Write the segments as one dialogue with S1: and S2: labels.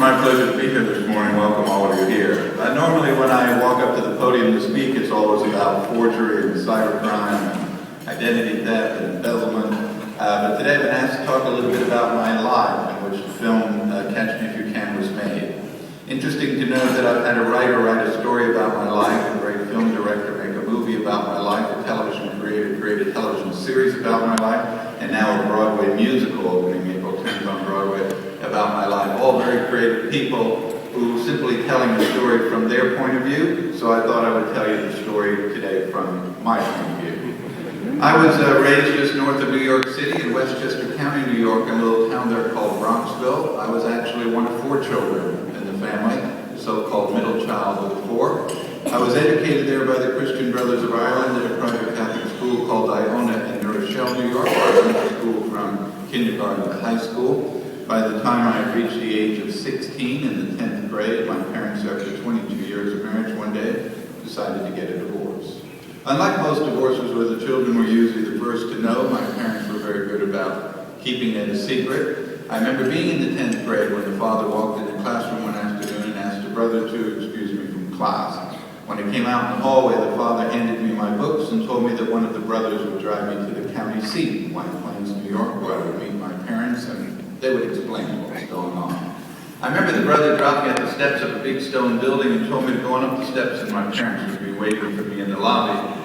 S1: my pleasure to be here this morning. Welcome all of you here. Normally when I walk up to the podium to speak, it's always about forgery and cybercrime and identity theft and embezzlement. But today I've been asked to talk a little bit about my life, in which the film Catch Me If You Can was made. Interesting to know that I've had a writer write a story about my life, a great film director make a movie about my life, a television creator create a television series about my life, and now a Broadway musical opening April 10th on Broadway about my life. All very creative people who simply telling the story from their point of view, so I thought I would tell you the story today from my point of view. I was raised just north of New York City in Westchester County, New York, in a little town there called Bronxville. I was actually one of 4 children in the family, the so-called middle child of the 4. I was educated there by the Christian Brothers of Ireland at a private Catholic school called Iona in New Rochelle, New York. I went to school from kindergarten to high school. By the time I had reached the age of 16 in the 10th grade, my parents, after 22 years of marriage one day, decided to get a divorce. Unlike most divorces where the children were usually the first to know, my parents were very good about keeping it a secret. I remember being in the 10th grade when the father walked in the classroom one afternoon and asked a brother to excuse me from class. When I came out in the hallway, the father handed me my books and told me that one of the brothers would drive me to the county seat in White Plains, New York, where I would meet my parents and they would explain what was going on. I remember the brother dropped me at the steps of a big stone building and told me to go on up the steps and my parents would be waiting for me in the lobby.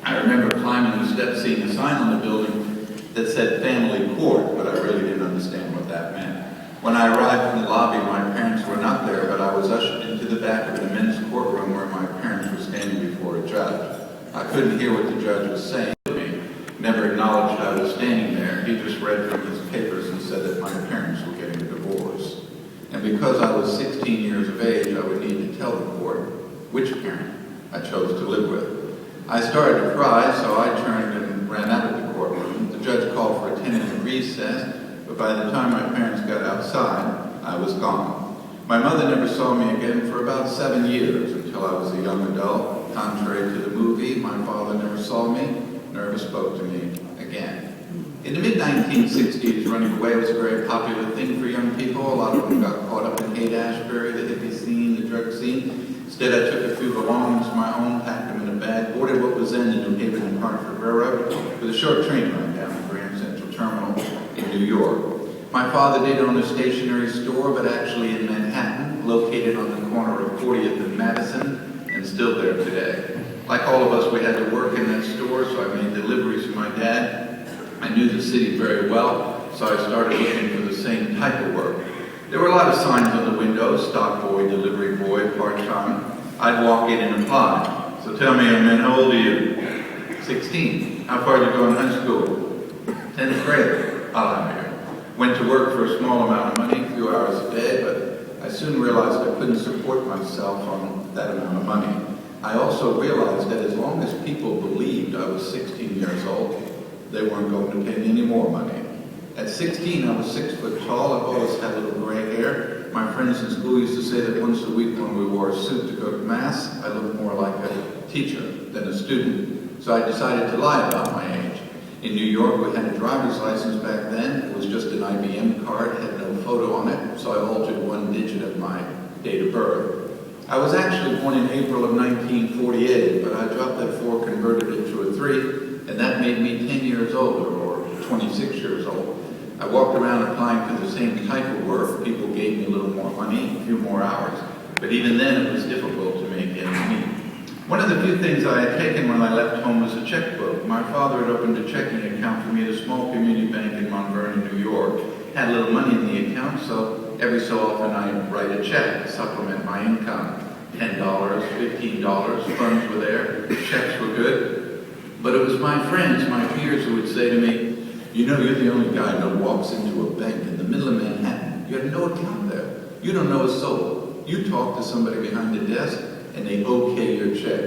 S1: I remember climbing the steps, seeing a sign on the building that said family court, but I really didn't understand what that meant. When I arrived in the lobby, my parents were not there, but I was ushered into the back of an immense courtroom where my parents were standing before a judge. I couldn't hear what the judge was saying to me, never acknowledged I was standing there. He just read from his papers and said that my parents were getting a divorce. And because I was 16 years of age, I would need to tell the court which parent I chose to live with. I started to cry, so I turned and ran out of the courtroom. The judge called for a 10-minute recess, but by the time my parents got outside, I was gone. My mother never saw me again for about 7 years until I was a young adult. Contrary to the movie, my father never saw me, nor ever spoke to me again. In the mid-1960s, running away was a very popular thing for young people. A lot of them got caught up in Haight-Ashbury, the hippie scene, the drug scene. Instead, I took a few belongings of my own, packed them in a bag, boarded what was then the New Haven and Hartford Railroad with a short train ride down to Grand Central Terminal in New York. My father did own a stationery store, but actually in Manhattan, located on the corner of 40th and Madison, and still there today. Like all of us, we had to work in that store, so I made deliveries for my dad. I knew the city very well, so I started looking for the same type of work. There were a lot of signs on the windows: stock boy, delivery boy, part-time. I'd walk in and apply. So tell me, man, how old are you? 16. How far did you go in high school? 10th grade. I'll have you. Went to work for a small amount of money, a few hours a day, but I soon realized I couldn't support myself on that amount of money. I also realized that as long as people believed I was 16 years old, they weren't going to pay me any more money. At 16, I was 6 foot tall. I've always had a little gray hair. My friends in school used to say that once a week when we wore a suit to go to mass, I looked more like a teacher than a student. So I decided to lie about my age. In New York, we had a driver's license back then. It was just an IBM card, had no photo on it, so I altered 1 digit of my date of birth. I was actually born in April of 1948, but I dropped that 4, converted it to a 3, and that made me 10 years older, or 26 years old. I walked around applying for the same type of work. People gave me a little more money, a few more hours, but even then it was difficult to make ends meet. One of the few things I had taken when I left home was a checkbook. My father had opened a checking account for me at a small community bank in Mount Vernon, New York. Had a little money in the account, so every so often I'd write a check to supplement my income. $10, $15, funds were there, checks were good. But it was my friends, my peers, who would say to me, "You know, you're the only guy that walks into a bank in the middle of Manhattan. You have no account there. You don't know a soul. You talk to somebody behind the desk, and they okay your check."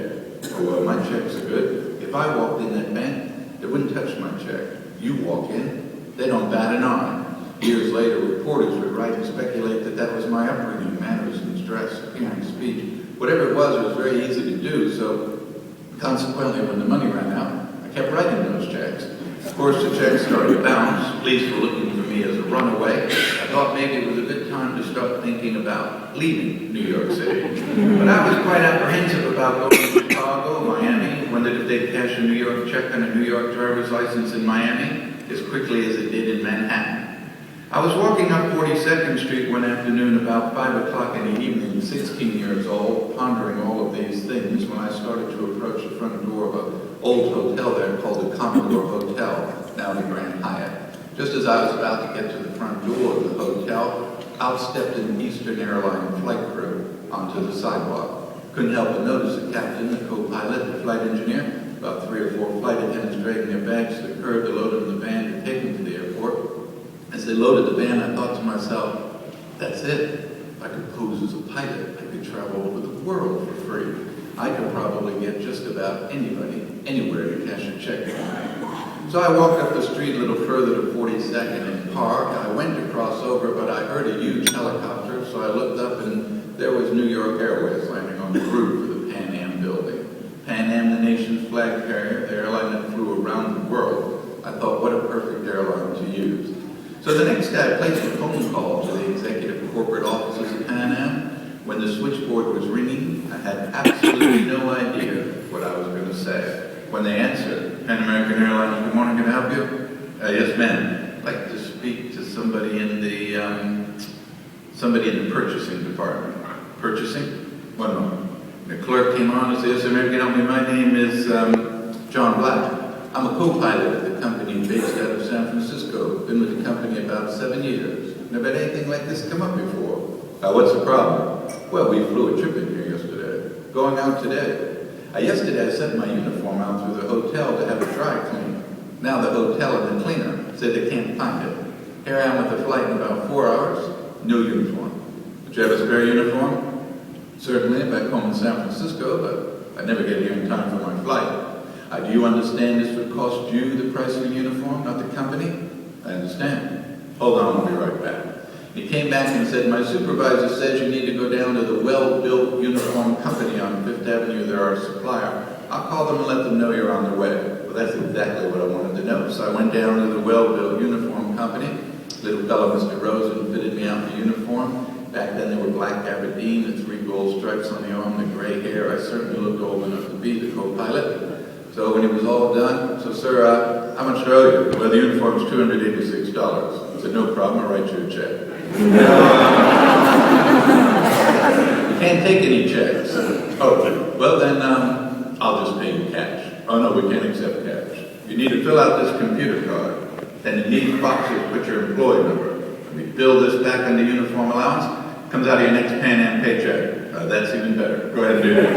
S1: "Oh, well, my checks are good. If I walked in that bank, they wouldn't touch my check. You walk in, they don't bat an eye." Years later, reporters would write and speculate that that was my upbringing, mannerisms, dress, appearance, speech. Whatever it was very easy to do, so consequently, when the money ran out, I kept writing those checks. Of course, the checks started to bounce. Police were looking for me as a runaway. I thought maybe it was a good time to start thinking about leaving New York City. But I was quite apprehensive about going to Chicago, Miami. Wondered if they'd cash a New York check on a New York driver's license in Miami as quickly as it did in Manhattan. I was walking up 42nd Street one afternoon about 5 o'clock in the evening, 16 years old, pondering all of these things when I started to approach the front door of an old hotel there called the Commodore Hotel, now the Grand Hyatt. Just as I was about to get to the front door of the hotel, out stepped an Eastern Airline flight crew onto the sidewalk. Couldn't help but notice the captain, the co-pilot, the flight engineer, about 3 or 4 flight attendants dragging their bags to the curb to load them in the van to take them to the airport. As they loaded the van, I thought to myself, that's it. If I could pose as a pilot, I could travel over the world for free. I could probably get just about anybody, anywhere to cash a check for me. So I walked up the street a little further to 42nd and Park. I went to cross over, but I heard a huge helicopter, so I looked up and there was New York Airways landing on the roof of the Pan Am building. Pan Am, the nation's flag carrier, the airline that flew around the world. I thought, what a perfect airline to use. So the next day, I placed a phone call to the executive corporate offices of Pan Am. When the switchboard was ringing, I had absolutely no idea what I was going to say. When they answered, Pan American Airlines, good morning, can I help you? Yes, ma'am. I'd like to speak to somebody in the purchasing department. Purchasing? 1 moment. The clerk came on and said, yes, American, help me. My name is John Black. I'm a co-pilot of the company based out of San Francisco. Been with the company about 7 years. Never had anything like this come up before. What's the problem? Well, we flew a trip in here yesterday. Going out today. Yesterday I sent my uniform out through the hotel to have it dry cleaned. Now the hotel and the cleaner say they can't find it. Here I am with the flight in about 4 hours. No uniform. Would you have a spare uniform? Certainly, back home in San Francisco, but I'd never get here in time for my flight. Do you understand this would cost you the price of a uniform, not the company? I understand. Hold on, I'll be right back. He came back and said, my supervisor says you need to go down to the Well-Built Uniform Company on 5th Avenue. They're our supplier. I'll call them and let them know you're on their way. Well, that's exactly what I wanted to know. So I went down to the Well-Built Uniform Company. Little fellow, Mr. Rosen, fitted me out the uniform. Back then, they were black Aberdeen, the 3 gold stripes on the arm, the gray hair. I certainly looked old enough to be the co-pilot. So when it was all done, so sir, how much do I owe you? Well, the uniform's $286. I said, no problem, I'll write you a check. You can't take any checks. Oh, well then, I'll just pay you cash. Oh no, we can't accept cash. You need to fill out this computer card. Then in these boxes, put your employee number. We bill this back under uniform allowance. Comes out of your next Pan Am paycheck. That's even better. Go ahead and do that.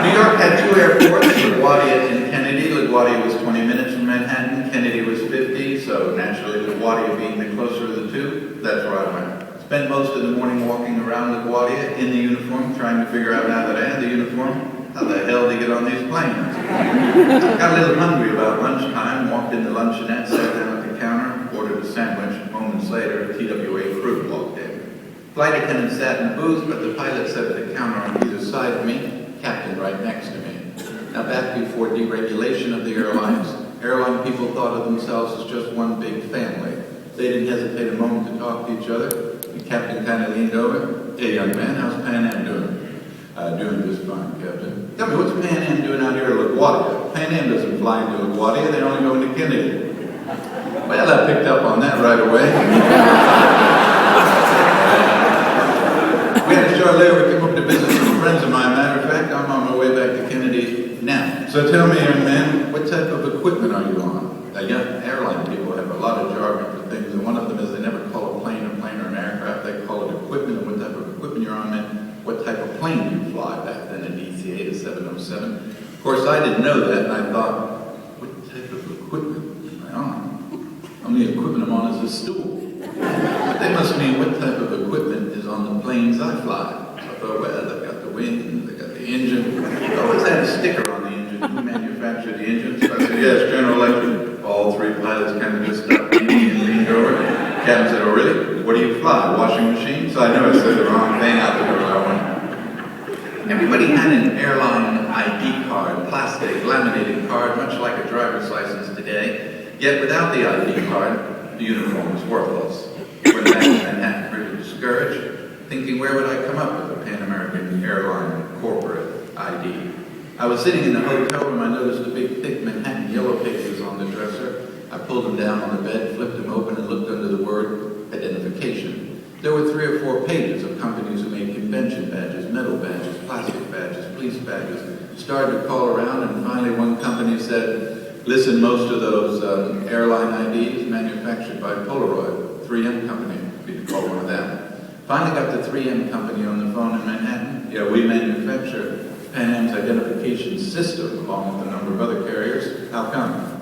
S1: New York had 2 airports, LaGuardia and Kennedy. LaGuardia was 20 minutes from Manhattan. Kennedy was 50, so naturally LaGuardia being the closer of the 2, that's where I went. Spent most of the morning walking around LaGuardia in the uniform, trying to figure out now that I had the uniform, how the hell to get on these planes. Got a little hungry about lunchtime, walked in the luncheonette, sat down at the counter, ordered a sandwich. Moments later, a TWA crew walked in. Flight attendant sat in the booth, but the pilot sat at the counter on either side of me, captain right next to me. Now back before deregulation of the airlines, airline people thought of themselves as just one big family. They didn't hesitate a moment to talk to each other. The captain kind of leaned over. Hey young man, how's Pan Am doing? Doing just fine, Captain. Tell me, what's Pan Am doing out here at LaGuardia? Pan Am doesn't fly into LaGuardia, they only go into Kennedy. Well, I picked up on that right away. We had a short layover, came up to visit some friends of mine. Matter of fact, I'm on my way back to Kennedy now. So tell me, young man, what type of equipment are you on? Young airline people have a lot of jargon for things, and one of them is they never call a plane or an aircraft, they call it equipment, and what type of equipment you're on meant what type of plane you fly. Back then, a DC-8, a 707. Of course, I didn't know that, and I thought, what type of equipment am I on? The equipment I'm on is a stool. They must mean what type of equipment is on the planes I fly. So I thought, well, they've got the wing, they've got the engine. They always had a sticker on the engine. Who manufactured the engine? So I said, yes, General Electric. All 3 pilots kind of just stopped me and leaned over. Captain said, oh really? What do you fly? Washing machine? So I know I said the wrong thing out the door I went. Everybody had an airline ID card card, plastic, laminated card, much like a driver's license today. Yet without the ID card, the uniform was worthless. Went back to Manhattan pretty discouraged, thinking where would I come up with a Pan American airline corporate ID. I was sitting in the hotel room. I noticed the big, thick Manhattan yellow pages on the dresser. I pulled them down on the bed, flipped them open, and looked under the word identification. There were 3 or 4 pages of companies who made convention badges, metal badges, plastic badges, police badges. Started to call around, and finally one company said, listen, most of those airline IDs manufactured by Polaroid, 3M company, we could call one of them. Finally got the 3M company on the phone in Manhattan. Yeah, we manufacture Pan Am's identification system along with a number of other carriers. How come?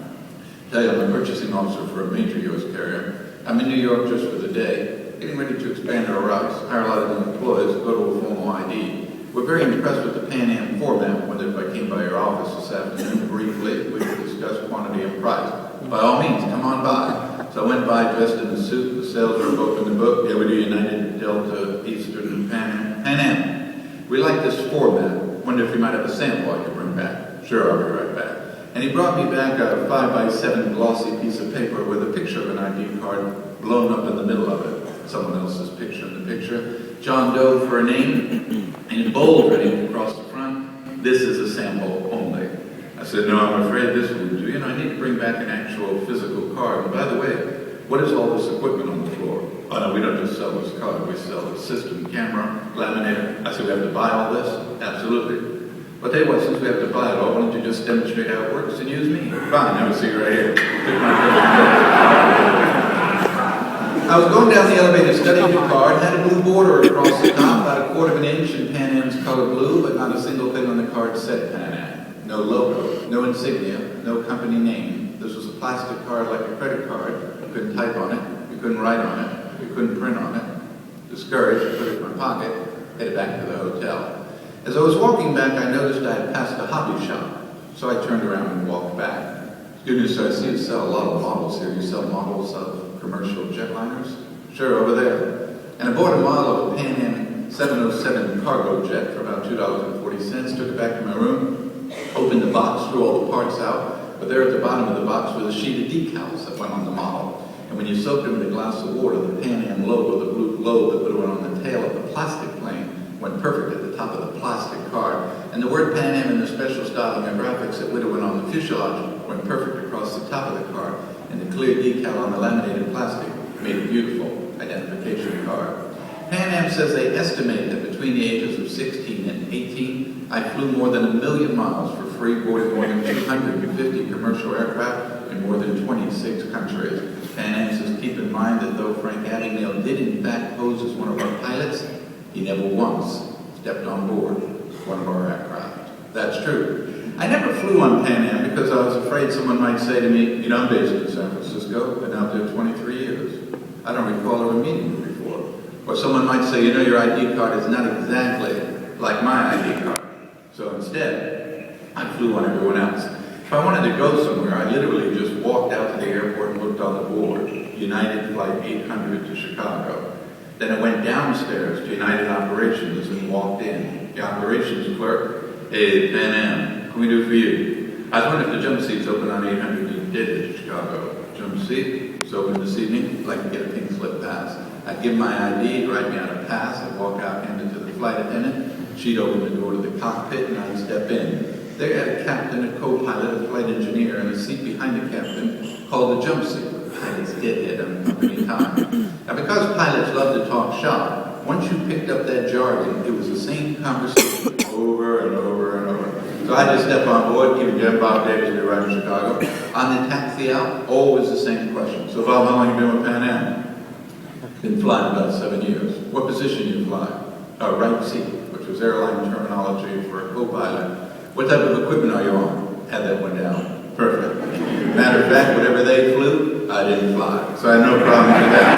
S1: Tell you, I'm a purchasing officer for a major U.S. carrier. I'm in New York just for the day, getting ready to expand our routes, hire a lot of new employees, go to a formal ID. We're very impressed with the Pan Am format. Wondered if I came by your office this afternoon briefly, we could discuss quantity and price. By all means, come on by. So I went by dressed in a suit. The sales rep opened the book. Yeah, we do United, Delta, Eastern, and Pan Am. Pan Am. We like this format. Wonder if you might have a sample I could bring back. Sure, I'll be right back. And he brought me back a 5x7 glossy piece of paper with a picture of an ID card blown up in the middle of it. Someone else's picture in the picture. John Doe for a name, and in bold writing across the front, this is a sample only. I said, no, I'm afraid this won't do. You know, I need to bring back an actual physical card. And by the way, what is all this equipment on the floor? Oh no, we don't just sell this card, we sell the system, camera, laminator. I said, we have to buy all this? Absolutely. But tell you what, since we have to buy it all, why don't you just demonstrate how it works and use me? Fine, have a seat right here. I was going down the elevator studying the card, had a blue border across the top, about 1/4 of an inch in Pan Am's color blue, but not a single thing on the card said Pan Am. No logo, no insignia, no company name. This was a plastic card like a credit card. You couldn't type on it, you couldn't write on it, you couldn't print on it. Discouraged, I put it in my pocket, headed back to the hotel. As I was walking back, I noticed I had passed a hobby shop, so I turned around and walked back. Good news, sir, I see you sell a lot of models here. You sell models of commercial jetliners? Sure, over there. And I bought a model of a Pan Am 707 cargo jet for about $2.40, took it back to my room, opened the box, threw all the parts out, but there at the bottom of the box was a sheet of decals that went on the model. And when you soaked them in a glass of water, the Pan Am logo, the blue globe that would have went on the tail of the plastic plane, went perfect at the top of the plastic card. And the word Pan Am and the special styling and graphics that would have went on the fuselage went perfect across the top of the card. And the clear decal on the laminated plastic made a beautiful identification card. Pan Am says they estimate that between the ages of 16 and 18, I flew more than 1 million miles for free, boarded more than 250 commercial aircraft in more than 26 countries. Pan Am says keep in mind that though Frank Abagnale did in fact pose as one of our pilots, he never once stepped on board one of our aircraft. That's true. I never flew on Pan Am because I was afraid someone might say to me, you know, I'm based in San Francisco, been out there 23 years. I don't recall ever meeting you before. Or someone might say, you know, your ID card is not exactly like my ID card. So instead, I flew on everyone else. If I wanted to go somewhere, I literally just walked out to the airport and looked on the board. United Flight 800 to Chicago. Then I went downstairs to United Operations and walked in. The operations clerk, hey, Pan Am, what can we do for you? I was wondering if the jump seat's open on 800. You did it to Chicago. Jump seat, it's open this evening. I'd like to get a pink slip pass. I'd give my ID, write me out a pass, I'd walk out, hand it to the flight attendant. She'd open the door to the cockpit and I'd step in. They had a captain, a co-pilot, a flight engineer, and a seat behind the captain called the jump seat. Pilots did it on company time. Now, because pilots love to talk shop, once you picked up that jargon, it was the same conversation over and over and over. So I just stepped on board, give Jim Bob Davis to arrive in Chicago. On the taxi out, always the same question. So Bob, how long have you been with Pan Am? Been flying about 7 years. What position do you fly? Right seat, which was airline terminology for a co-pilot. What type of equipment are you on? Had that one down. Perfect. Matter of fact, whatever they flew, I didn't fly. So I had no problem with that.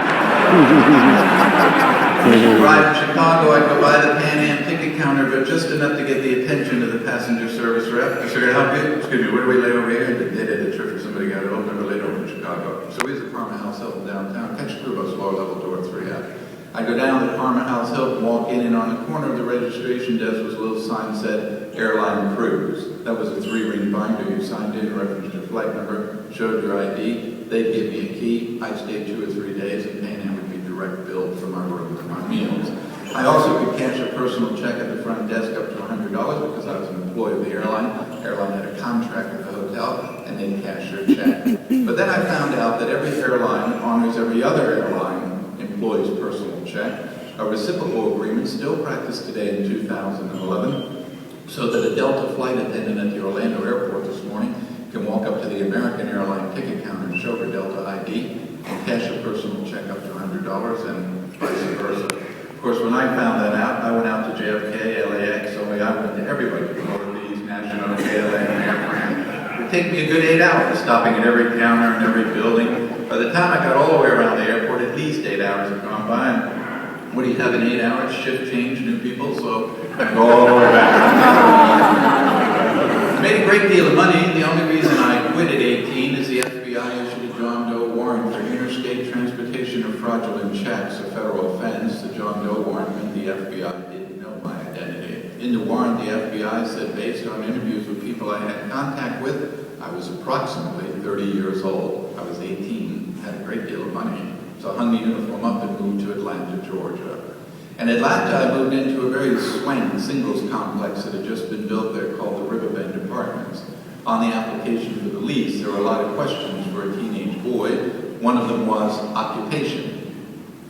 S1: Arrived in Chicago, I go by the Pan Am ticket counter, but just enough to get the attention of the passenger service rep. I said, can I help you? Excuse me, where do we lay over here? They did a trip for somebody got it open, never laid over in Chicago. So here's the Parma House Hilton downtown. Catch a crew bus, lower level door 3F. I go down to the Parma House Hilton, walk in, and on the corner of the registration desk was a little sign that said, Airline Cruise. That was a 3-ring binder. You signed in, referenced your flight number, showed your ID. They'd give me a key. I'd stay 2 or 3 days, and Pan Am would be direct billed for my room and my meals. I also could cash a personal check at the front desk up to $100 because I was an employee of the airline. The airline had a contract with the hotel, and they'd cash their check. But then I found out that every airline honors every other airline employee's personal check. A reciprocal agreement still practiced today in 2011, so that a Delta flight attendant at the Orlando airport this morning can walk up to the American airline ticket counter and show her Delta ID and cash a personal check up to $100 and vice versa. Of course, when I found that out, I went out to JFK, LAX, only I went to everybody, Northeast, National, KLM, Air France. It would take me a good 8 hours, stopping at every counter and every building. By the time I got all the way around the airport, at least 8 hours had gone by. And what do you have in 8 hours? Shift change, new people, so I go all the way back. I made a great deal of money. The only reason I quit at 18 is the FBI issued a John Doe warrant for interstate transportation of fraudulent checks, a federal offense. The John Doe warrant meant the FBI didn't know my identity. In the warrant, the FBI said, based on interviews with people I had contact with, I was approximately 30 years old. I was 18, had a great deal of money. So I hung the uniform up and moved to Atlanta, Georgia. In Atlanta, I moved into a very swank singles complex that had just been built there called the Riverbend Apartments. On the application for the lease, there were a lot of questions for a teenage boy. One of them was occupation.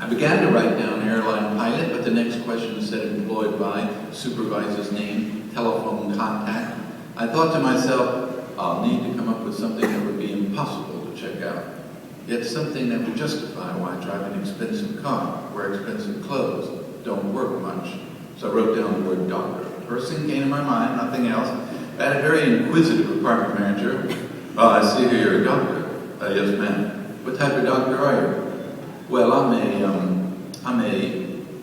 S1: I began to write down airline pilot, but the next question said employed by, supervisor's name, telephone contact. I thought to myself, I'll need to come up with something that would be impossible to check out. Yet something that would justify why I drive an expensive car, wear expensive clothes, don't work much. So I wrote down the word doctor. First thing came to my mind, nothing else. I had a very inquisitive apartment manager. Oh, I see you're a doctor. Yes, ma'am. What type of doctor are you? Well, I'm a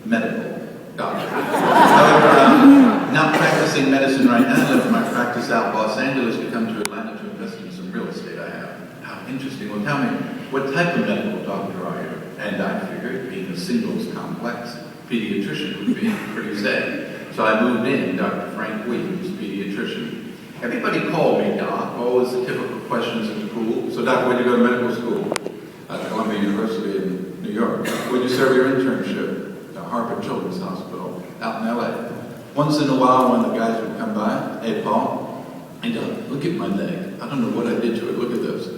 S1: medical doctor. However, not practicing medicine right now. I left my practice out in Los Angeles to come to Atlanta to invest in some real estate I have. How interesting. Well, tell me, what type of medical doctor are you? And I figured, being a singles complex, pediatrician would be pretty safe. So I moved in, Dr. Frank Williams, pediatrician. Everybody called me doc, always the typical questions at the pool. So doc, where'd you go to medical school? At Columbia University in New York. Where'd you serve your internship? At Harvard Children's Hospital, out in LA. Once in a while, one of the guys would come by, hey Paul, hey doc, look at my leg. I don't know what I did to it, look at this.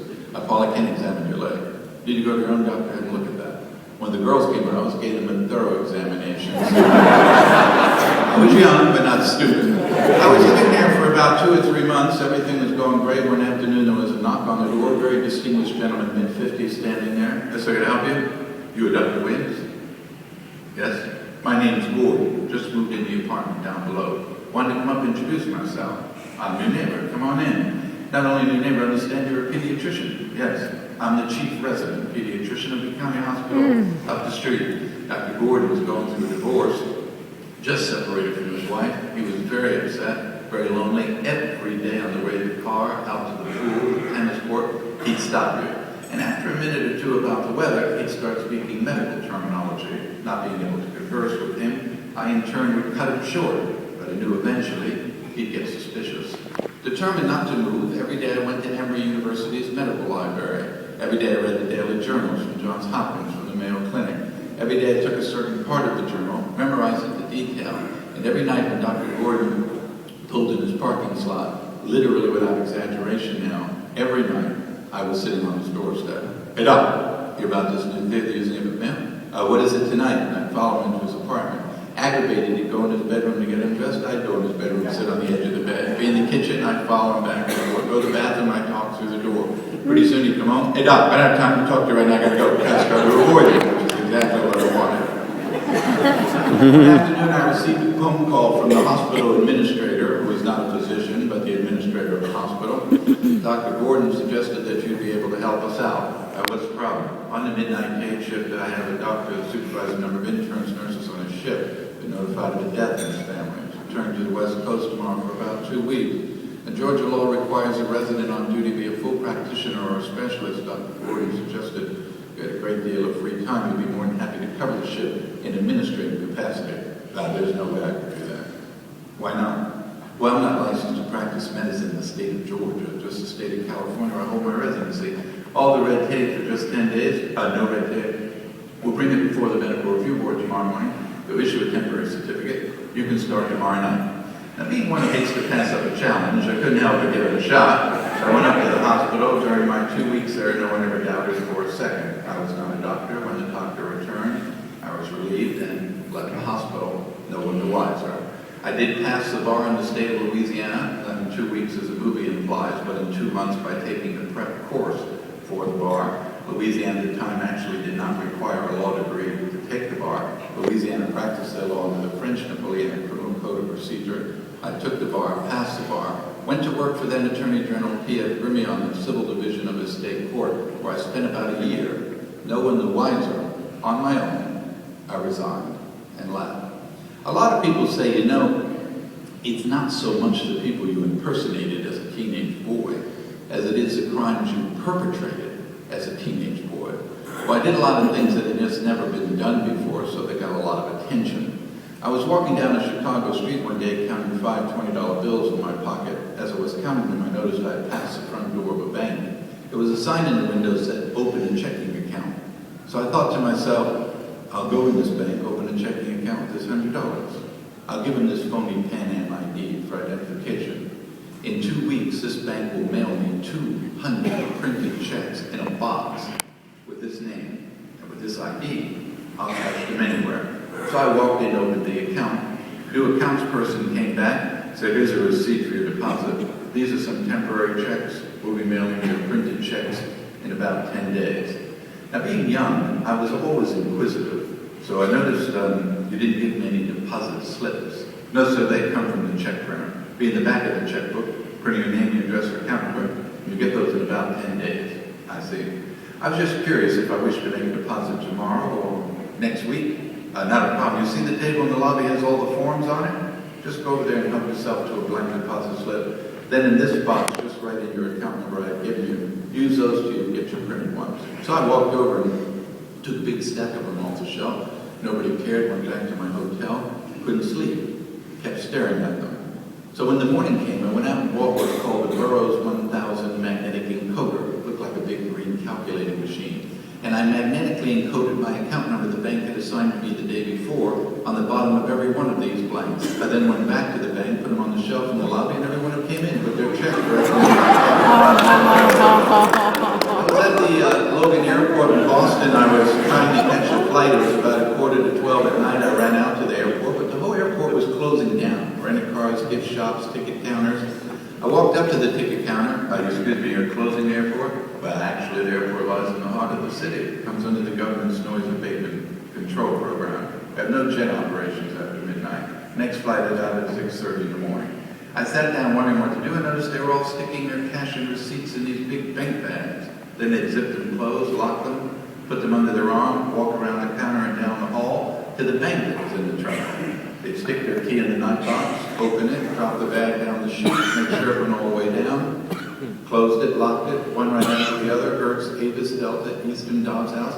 S1: Paul, I can't examine your leg. Did you go to your own doctor and look at that? When the girls came around, I was giving them a thorough examination. I was young, but not stupid. I was living there for about 2 or 3 months. Everything was going great. One afternoon, there was a knock on the door. A very distinguished gentleman, mid-50s, standing there. Yes, I can help you? You are Dr. Williams? Yes. My name's Gordon. Just moved in the apartment down below. Wanted to come up and introduce myself. I'm your neighbor. Come on in. Not only your neighbor, understand you're a pediatrician. Yes. I'm the chief resident pediatrician of the county hospital up the street. Dr. Gordon was going through a divorce, just separated from his wife. He was very upset, very lonely. Every day on the way to the car, out to the pool, the tennis court, he'd stop you. And after a minute or two about the weather, he'd start speaking medical terminology. Not being able to converse with him, I in turn would cut him short, but I knew eventually he'd get suspicious. Determined not to move, every day I went to Emory University's medical library. Every day I read the daily journals from Johns Hopkins, from the Mayo Clinic. Every day I took a certain part of the journal, memorized it to detail. And every night when Dr. Gordon pulled in his parking slot, literally without exaggeration now, every night I was sitting on his doorstep. Hey doc, you're about this new theater using it with me? What is it tonight? And I'd follow him into his apartment. Aggravated, he'd go in his bedroom to get undressed. I'd go in his bedroom and sit on the edge of the bed. Be in the kitchen, I'd follow him back. Go to the bathroom, I'd talk through the door. Pretty soon he'd come home. Hey doc, I don't have time to talk to you right now. I gotta go. I got to avoid you, which is exactly what I wanted. One afternoon, I received a phone call from the hospital administrator, who was not a physician, but the administrator of the hospital. Dr. Gordon suggested that you'd be able to help us out. What's the problem? On the midnight day shift, I have a doctor who supervises a number of interns, nurses on his shift. Been notified of a death in his family. He's returning to the West Coast tomorrow for about 2 weeks. And Georgia law requires a resident on duty be a full practitioner or a specialist. Dr. Gordon suggested you had a great deal of free time. You'd be more than happy to cover the shift in administrative capacity. There's no way I could do that. Why not? Well, I'm not licensed to practice practice medicine in the state of Georgia, just the state of California, where I hold my residency. All the red tape for just 10 days, no red tape. We'll bring it before the medical review board tomorrow morning. They'll issue a temporary certificate. You can start tomorrow night. Now, being one who hates to pass up a challenge, I couldn't help but give it a shot. So I went up to the hospital. During my 2 weeks there, no one ever doubted for a second. I was not a doctor. When the doctor returned, I was relieved and left the hospital, no one the wiser. I did pass the bar in the state of Louisiana, in 2 weeks as the movie implies, but in 2 months by taking the prep course for the bar. Louisiana at the time actually did not require a law degree to take the bar. Louisiana practiced their law under the French Napoleonic Criminal Code of Procedure. I took the bar, passed the bar, went to work for then Attorney General P.F. Grimion in the Civil Division of his state court, where I spent about a year. No one the wiser, on my own, I resigned and left. A lot of people say, it's not so much the people you impersonated as a teenage boy as it is the crimes you perpetrated as a teenage boy. Well, I did a lot of things that had just never been done before, so they got a lot of attention. I was walking down a Chicago street one day counting 5 $20 bills in my pocket. As I was counting them, I noticed I had passed the front door of a bank. There was a sign in the window that said, "Open a checking account." So I thought to myself, I'll go in this bank, open a checking account with this $100. I'll give them this phony Pan Am ID for identification. In 2 weeks, this bank will mail me 200 printed checks in a box with this name and with this ID. I'll cash them anywhere. So I walked in, opened the account. The accounts person came back, said, "Here's a receipt for your deposit. These are some temporary checks. We'll be mailing you printed checks in about 10 days. Now, being young, I was always inquisitive. So I noticed you didn't give me any deposit slips. No, sir, they come from the check printer. Be in the back of the checkbook, printing your name, your address, or account number. You get those in about 10 days. I see. I was just curious if I wish to make a deposit tomorrow or next week. Not a problem. You see the table in the lobby has all the forms on it? Just go over there and help yourself to a blank deposit slip. Then in this box, just write in your account number I've given you. Use those to get your printed ones. So I walked over and took a big stack of them off the shelf. Nobody cared. Went back to my hotel. Couldn't sleep. Kept staring at them. So when the morning came, I went out and bought what's called a Burroughs 1000 magnetic encoder. It looked like a big green calculating machine. And I magnetically encoded my account number the bank had assigned to me the day before on the bottom of every one of these blanks. I then went back to the bank, put them on the shelf in the lobby, and everyone who came in put their check right on I was at the Logan Airport in Boston. I was trying to catch a flight. It was about 11:45 at night. I ran out to the airport, but the whole airport was closing down. Rented cars, gift shops, ticket counters. I walked up to the ticket counter. Excuse me, you're closing the airport? Well, actually, the airport lies in the heart of the city. It comes under the government's noise abatement control program. We have no jet operations after midnight. Next flight is out at 6:30 in the morning. I sat down wondering what to do and noticed they were all sticking their cash and receipts in these big bank bags. Then they'd zip them closed, lock them, put them under their arm, walk around the counter and down the hall to the bank that was in the terminal. They'd stick their key in the night box, open it, drop the bag down the chute, make sure it went all the way down, closed it, locked it, one right after the other, Hertz, Avis, Delta, Eastern, Dobbs House,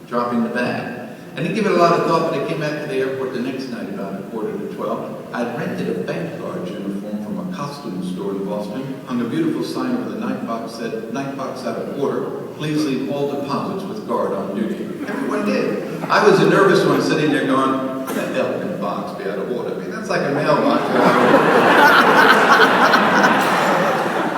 S1: dropping the bag. I didn't give it a lot of thought, but I came back to the airport the next night about 11:45. I'd rented a bank guard uniform from a costume store in Boston, hung a beautiful sign over the night box, said, "Night box out of order. Please leave all deposits with guard on duty." Everyone did. I was a nervous one sitting there going, "The hell can a box be out of order?" I mean, that's like a mailbox.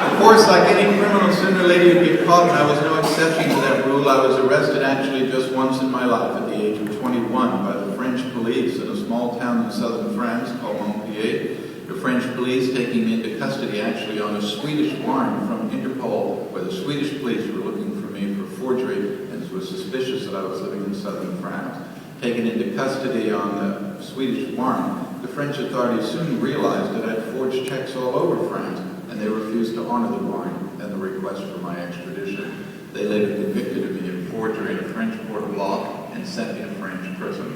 S1: Of course, like any criminal, sooner or later you get caught, and I was no exception to that rule. I was arrested actually just once in my life at the age of 21 by the French police in a small town in southern France called Montpellier. The French police taking me into custody actually on a Swedish warrant from Interpol, where the Swedish police were looking for me for forgery and were suspicious that I was living in southern France. Taken into custody on the Swedish warrant, the French authorities soon realized that I'd forged checks all over France, and they refused to honor the warrant and the request for my extradition. They later convicted me of forgery in a French court of law and sent me to French prison.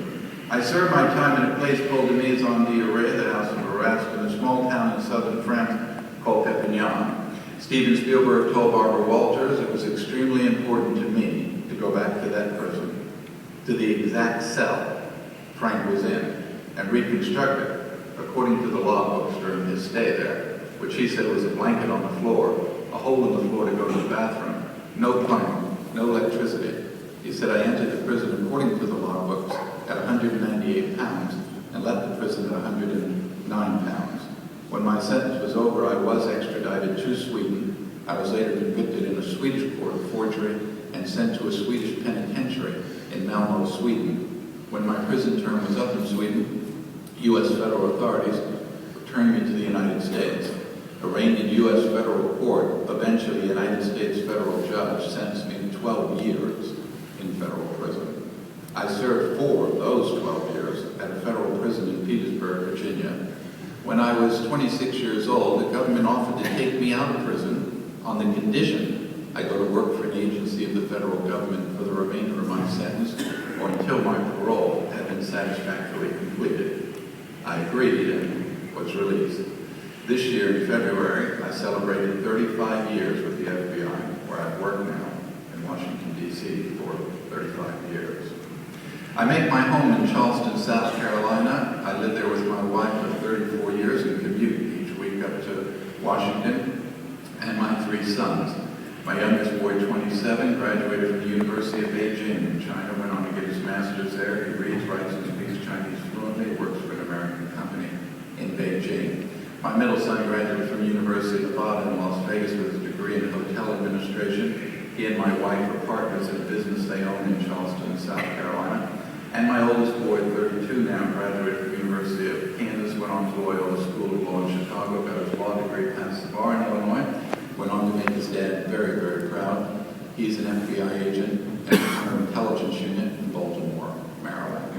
S1: I served my time in a place called the Maison-d'Arrêt, the House of Arrest, in a small town in southern France called Abagnale. Steven Spielberg told Barbara Walters it was extremely important to me to go back to that prison, to the exact cell Frank was in, and reconstruct it according to the law books during his stay there. which he said was a blanket on the floor, a hole in the floor to go to the bathroom, no plumbing, no electricity. He said, I entered the prison according to the logbooks at 198 pounds and left the prison at 109 pounds. When my sentence was over, I was extradited to Sweden. I was later convicted in a Swedish court of forgery and sent to a Swedish penitentiary in Malmo, Sweden. When my prison term was up in Sweden, U.S. federal authorities returned me to the United States. Arraigned in U.S. federal court, eventually a United States federal judge sentenced me to 12 years in federal prison. I served 4 of those 12 years at a federal prison in Petersburg, Virginia. When I was 26 years old, the government offered to take me out of prison on the condition I go to work for an agency of the federal government for the remainder of my sentence or until my parole had been satisfactorily completed. I agreed and was released. This year in February, I celebrated 35 years with the FBI, where I've worked now in Washington, D.C. for 35 years. I make my home in Charleston, South Carolina. I live there with my wife for 34 years and commute each week up to Washington, and my 3 sons. My youngest boy, 27, graduated from the University of Beijing in China, went on to get his master's there. He reads, writes, and speaks Chinese fluently, works for an American company in Beijing. My middle son graduated from the University of Nevada in Las Vegas with a degree in hotel administration. He and my wife are partners in a business they own in Charleston, South Carolina. And my oldest boy, 32 now, graduated from the University of Kansas, went on to Loyola School of Law in Chicago, got his law degree, passed the bar in Illinois, went on to make his dad very, very proud. He's an FBI agent in the intelligence unit in Baltimore, Maryland.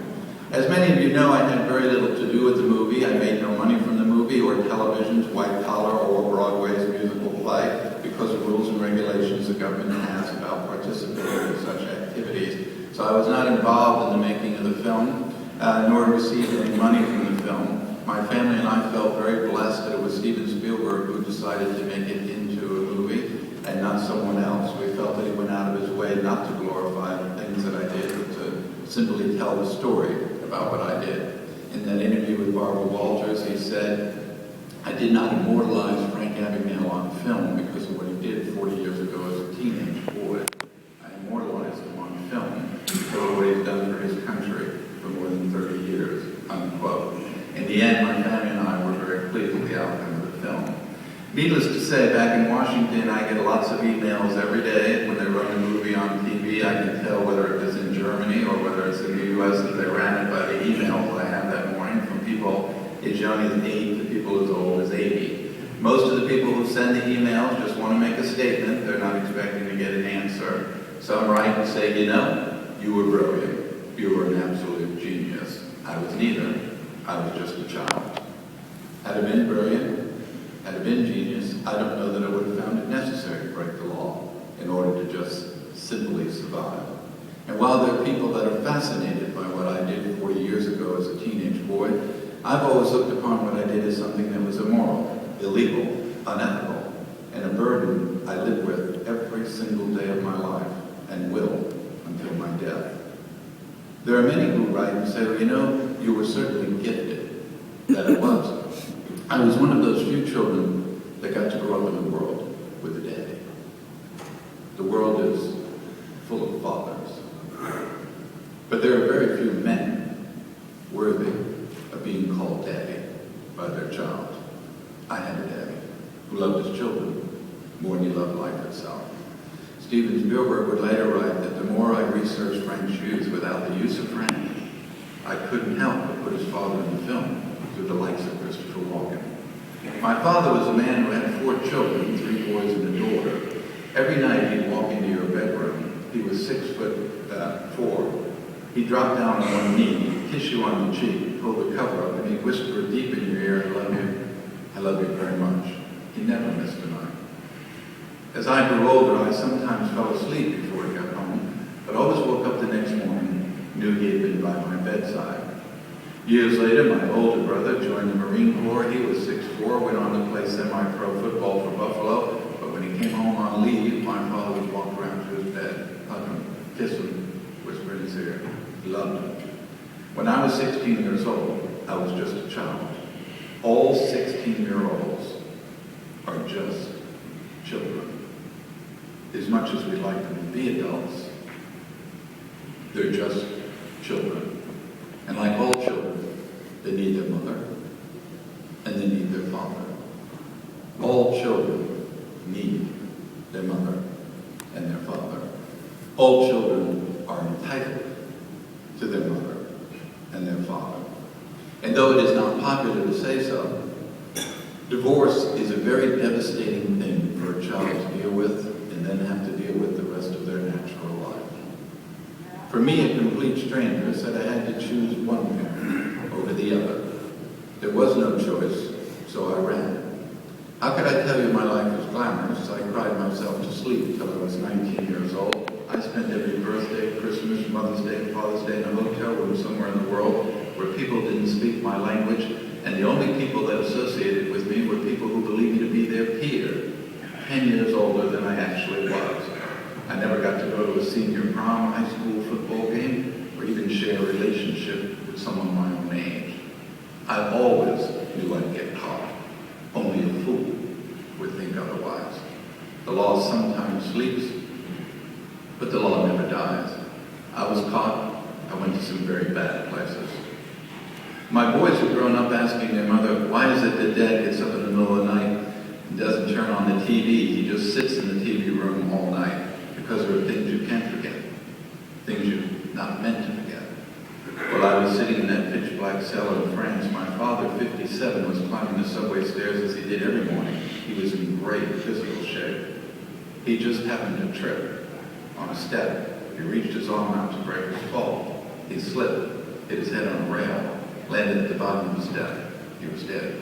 S1: As many of you know, I had very little to do with the movie. I made no money from the movie or television's White Collar or Broadway's musical play because of rules and regulations the government has about participating in such activities. So I was not involved in the making of the film, nor received any money from the film. My family and I felt very blessed that it was Steven Spielberg who decided to make it into a movie and not someone else. We felt that he went out of his way not to glorify the things that I did, but to simply tell the story about what I did. In that interview with Barbara Walters, he said, I did not immortalize Frank Abagnale on film because of what he did 40 years ago as a teenage boy. I immortalized him on film because of what he's done for his country for more than 30 years, unquote. In the end, my family and I were very pleased with the outcome of the film. Needless to say, back in Washington, I get lots of emails every day. When they run a movie on TV, I can tell whether it is in Germany or whether it's in the U.S. as they ran it by the emails I had that morning from people as young as 8 to people as old as 80. Most of the people who send the emails just want to make a statement. They're not expecting to get an answer. Some write and say, you know, you were brilliant. You were an absolute genius. I was neither. I was just a child. Had I been brilliant, had I been genius, I don't know that I would have found it necessary to break the law in order to just simply survive. And while there are people that are fascinated by what I did 40 years ago as a teenage boy, I've always looked upon what I did as something that was immoral, illegal, unethical, and a burden I live with every single day of my life and will until my death. There are many who write and say, well, you know, you were certainly gifted. That it was. I was one of those few children that got to grow up in the world with a daddy. The world is full of fathers. But there are very few men worthy of being called daddy by their child. I had a daddy who loved his children more than he loved life itself. Steven Spielberg would later write that the more I researched Frank's youth without the use of Frank, I couldn't help but put his father in the film through the likes of Christopher Walken. My father was a man who had 4 children, 3 boys and a daughter. Every night he'd walk into your bedroom. He was 6'4". He'd drop down on one knee, kiss you on the cheek, pull the cover up, and he'd whisper deep in your ear, I love you. I love you very much. He never missed a night. As I grew older, I sometimes fell asleep before he got home, but always woke up the next morning, knew he had been by my bedside. Years later, my older brother joined the Marine Corps. He was 6'4", went on to play semi-pro football for Buffalo, but when he came home on leave, my father would walk around to his bed, hug him, kiss him, whisper in his ear. He loved him. When I was 16 years old, I was just a child. All 16-year-olds are just children. As much as we'd like them to be adults, they're just children. And like all children, they need their mother and they need their father. All children need their mother and their father. All children are entitled to their mother and their father. And though it is not popular to say so, divorce is a very devastating thing for a child to deal with and then have to deal with the rest of their natural life. For me, a complete stranger said I had to choose one parent over the other. There was no choice, so I ran. How could I tell you my life was glamorous? I cried myself to sleep till I was 19 years old. I spent every birthday, Christmas, Mother's Day, Father's Day in a hotel room somewhere in the world where people didn't speak my language, and the only people that associated with me were people who believed me to be their peer, 10 years older than I actually was. I never got to go to a senior prom, high school football game, or even share a relationship with someone my own age. I always knew I'd get caught. Only a fool would think otherwise. The law sometimes sleeps, but the law never dies. I was caught. I went to some very bad places. My boys have grown up asking their mother, why is it that Dad gets up in the middle of the night and doesn't turn on the TV? He just sits in the TV room all night. Because there are things you can't forget, things you're not meant to forget. While I was sitting in that pitch black cell in France, my father, 57, was climbing the subway stairs as he did every morning. He was in great physical shape. He just happened to trip on a step. He reached his arm out to break his fall. He slipped, hit his head on a rail, landed at the bottom of the step. He was dead.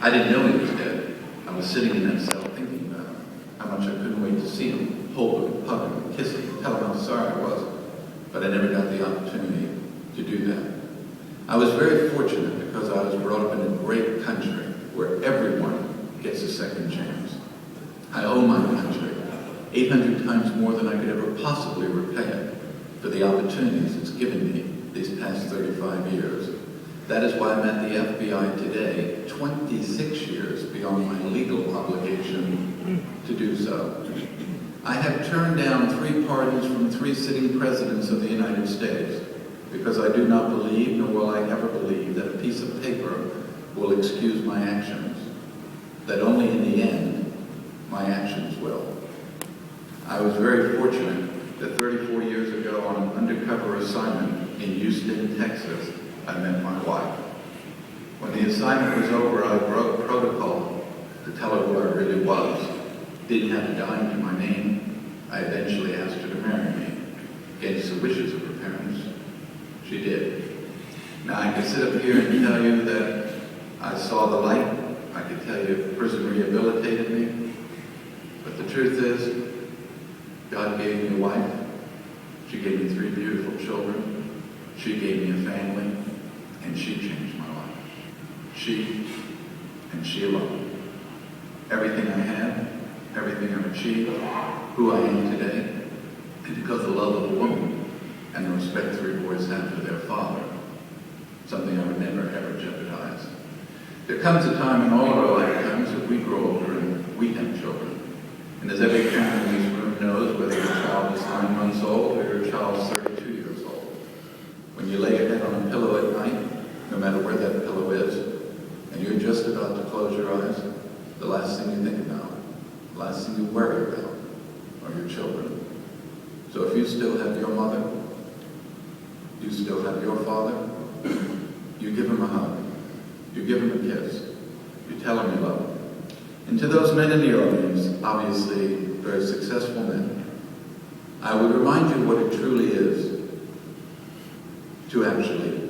S1: I didn't know he was dead. I was sitting in that cell thinking about him, how much I couldn't wait to see him. Hold him, hug him, kiss him, tell him how sorry I was. But I never got the opportunity to do that. I was very fortunate because I was brought up in a great country where everyone gets a second chance. I owe my country 800 times more than I could ever possibly repay it for the opportunities it's given me these past 35 years. That is why I'm at the FBI today, 26 years beyond my legal obligation to do so. I have turned down 3 pardons from 3 sitting presidents of the United States because I do not believe, nor will I ever believe, that a piece of paper will excuse my actions, that only in the end, my actions will. I was very fortunate that 34 years ago on an undercover assignment in Houston, Texas, I met my wife. When the assignment was over, I broke protocol to tell her who I really was. Didn't have a dime to my name. I eventually asked her to marry me, against the wishes of her parents. She did. Now I could sit up here and tell you that I saw the light. I could tell you prison rehabilitated me. But the truth is, God gave me a wife. She gave me 3 beautiful children. She gave me a family, and she changed my life. She, and she alone. Everything I have, everything I've achieved, who I am today, is because of the love of a woman and the respect 3 boys have for their father, something I would never ever jeopardize. There comes a time in all of our lifetimes that we grow older and we have children. And as every parent in this room knows, whether your child is 9 months old or your child is 32 years old, when you lay your head on a pillow at night, no matter where that pillow is, and you're just about to close your eyes, the last thing you think about, the last thing you worry about, are your children. So if you still have your mother, you still have your father, you give him a hug, you give him a kiss, you tell him you love him. And to those men in the audience, obviously very successful men, I would remind you what it truly is to actually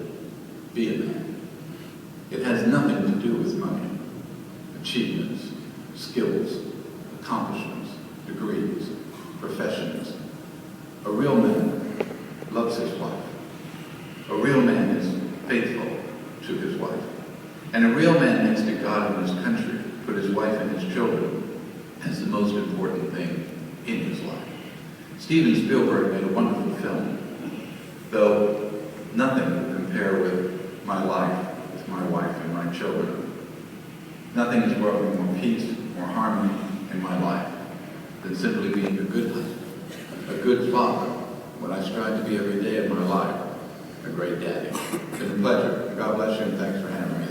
S1: be a man. It has nothing to do with money, achievements, skills, accomplishments, degrees, professions. A real man loves his wife. A real man is faithful to his wife. And a real man next to God and his country, put his wife and his children as the most important thing in his life. Steven Spielberg made a wonderful film, though nothing will compare with my life with my wife and my children. Nothing has brought me more peace, more harmony in my life than simply being a good husband, a good father, what I strive to be every day of my life, a great daddy. It's been a pleasure. God bless you, and thanks for having me.